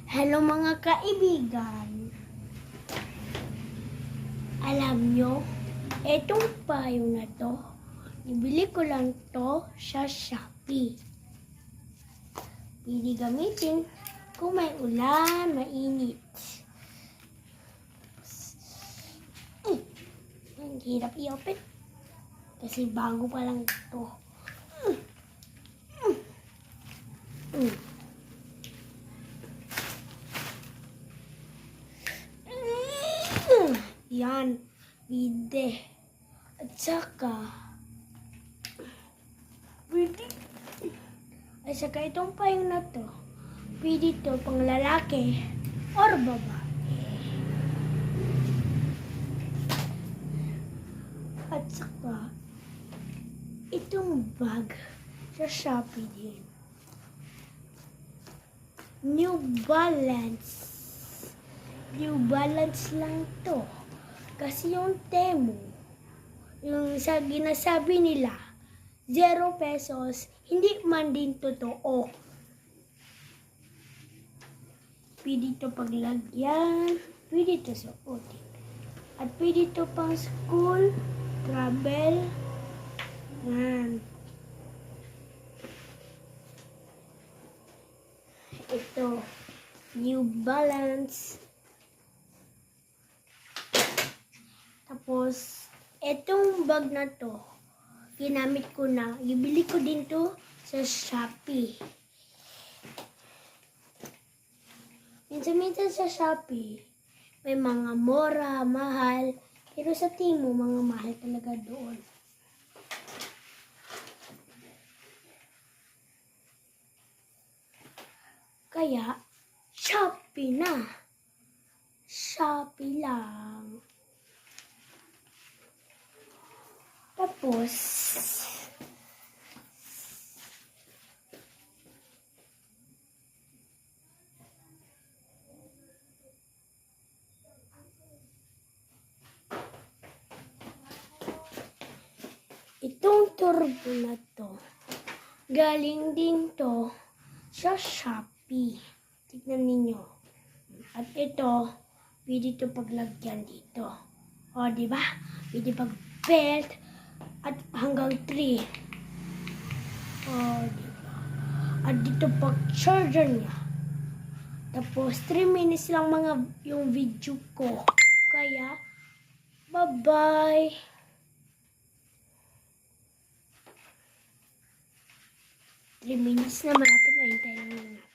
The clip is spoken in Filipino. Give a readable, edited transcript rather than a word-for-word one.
Hello mga kaibigan. Alam nyo, etong payong na to, ibili ko lang to sa Shopee. Pwede gamitin kung may ulan, mainit. Ang hirap i-open. Kasi bago pa lang to. Yan, bide. At saka, pwede. At saka itong payong na to, pwede to pang lalaki or babae. At saka, itong bag sa Shopee din. New Balance. New Balance lang to. Kasi yung Temu, yung sa ginasabi nila, 0 pesos, hindi man din totoo. Pwede to paglagyan, pwede to suotin. At pwede to pang school, travel, yan. Ito, New Balance. Tapos, etong bag na to, ginamit ko na. Ibili ko din to sa Shopee. Minsan-minsan sa Shopee, may mga mura, mahal. Pero sa Temu, mga mahal talaga doon. Kaya, Shopee na. Shopee lang. Tapos, itong turbo na to, galing din to sa Shopee. Tignan ninyo. At ito, pwede to paglagyan dito. O, diba? Pwede pag belt at hanggang 3. O, diba? At dito pag charger niya. Tapos, 3 minutes lang mga yung video ko. Kaya, bye-bye! 3 minutes na, malapit na, hintayin nyo.